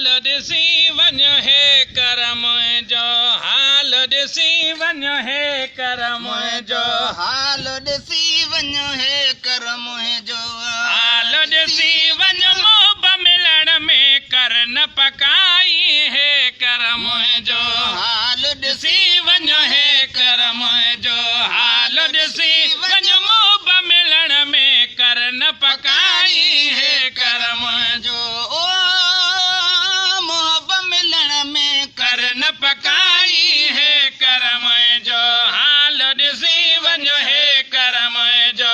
हाल ॾिसी वञ हे करम जो हाल ॾिसी वञ हे करम जो हाल ॾिसी वञ हे करम जो हाल ॾिसी वञ मोहब मिलण में कर न पकाई हे करम जो हाल ॾिसी वञ हे करम जो हाल ॾिसी वञ मोहब मिलण में कर न पकाई हे करम जो ओ मोहब मिलण में कर न पकाई हे करम जो हाल ॾिसी वञ हे करम जो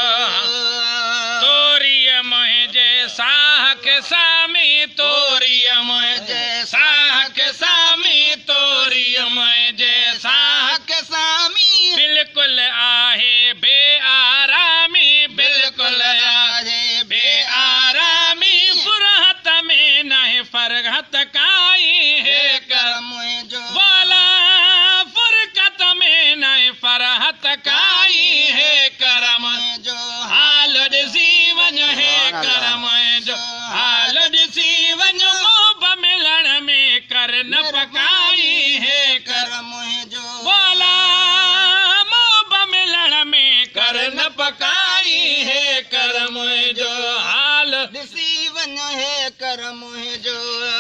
तोरीअ मुंहिंजे साह खे सामी तोरीअ मुंहिंजे साह खे सामी तोरीअ मुंहिंजे साह के सामी बिल्कुलु आहे बेआरामी बिल्कुलु आहे बेआरामी फुरहत में नाहे फरहत काई हे करम जो वाला फुरकत में नाहे फरहत काई हे करम जो हाल ॾिसी वञ हे करम जो हाल ॾिसी वञ मोहब मिलण में कर न पकाई हे करम जो बोला मोहब मिलण में कर न पकाई हे करम जो हाल ॾिसी वञ हे करम जो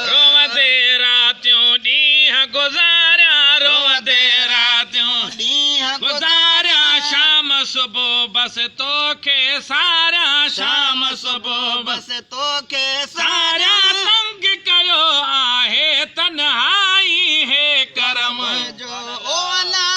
रोवंदे रातियूं ॾींहं गुज़ारिया रोवंदे रातियूं ॾींहं गुज़ारिया शाम सुबुह बस तोखे सारिया शाम सुबुह बस बस तोखे सारिया तंग कयो आहे तन्हाई हे करम जो ओला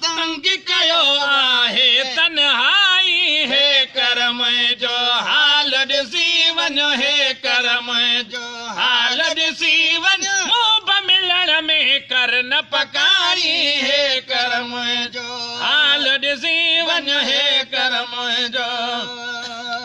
तंग कयो आहे तन्हाई हे करम जो हाल ॾिसी वञ हे करम जो हाल ॾिसी वञ मोहब मिलण में कर न पकाई हे करम जो हाल ॾिसी वञ हे करम जो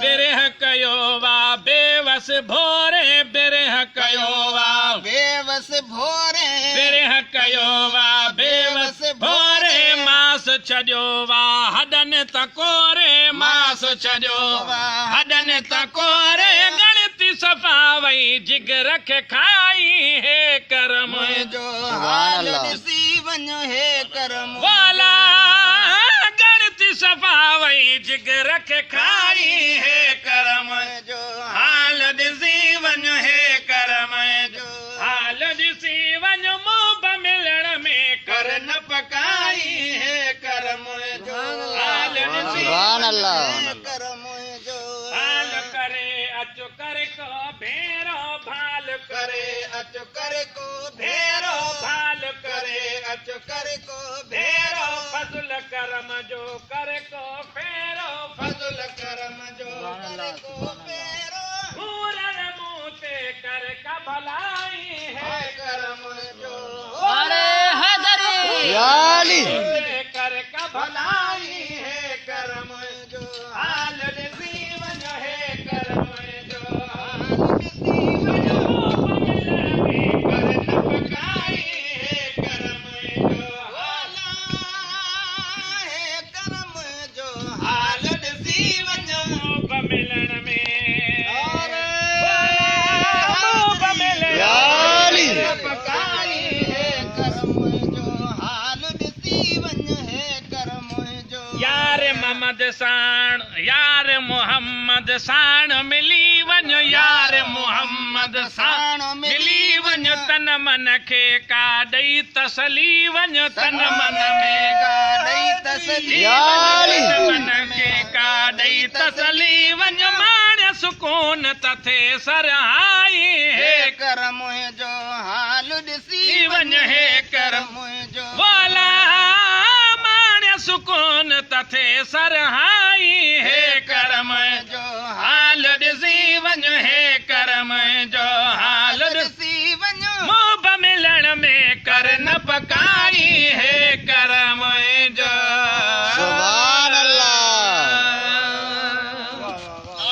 बिरह कयो वा बेवस भोरे बिरह कयो वा बेवस भोरे बिरह कयो वा बेवस भोरे मास छॾियो वा हॾनि तकोरे मास छॾियो वा हॾनि तकोरे गणती सफ़ा वई जिगर खे खाई हे करम जो हाल ॾिसी वञ हे करम वाला गणती सफ़ा वई जिगर खे खाई हे करम जो हाल ॾिसी वञ हे करम जो हाल ॾिसी वञ मोहब मिलण में कर न पकाई हे करम जो हाल ॾिसी करम जो हाल करे अचु कर को भेरो भाल करे अचु कर को भेरो भाल करे अचु कर को भेरो फज़ल करम जो कर को फेरो फज़ल करम जो कर को फेरो पूरन मुँह ते कर का भलाई है करम जो कर का भलाई है करम जो हाल ॾिसी वञ हे करम जो हाल ॾिसी वञ मोहब मिलण में कर न पकाई हे करम जो वाला हे करम जो हाल ॾिसी वञ मोहब मिलण में मोहब मिलण में पकाई हे करम जो हाल ॾिसी वञ हे करम जो यार मोहम्मद साण मिली वञ यार मोहम्मद साण मिली वञ तन मन खे का ॾेई तसली वञ तन मन में का ॾेई तसली तन मन खे का ॾेई तसली वञ माण सुकून तथे सरहाई हे करम जो हाल ॾिसी वञ हे करम जो वाला माण सुकून तथे सरहाई हे करम जो हाल ॾिसी वञ हे करम जो हाल ॾिसी वञ मोहब मिलण में कर न पकाई हे करम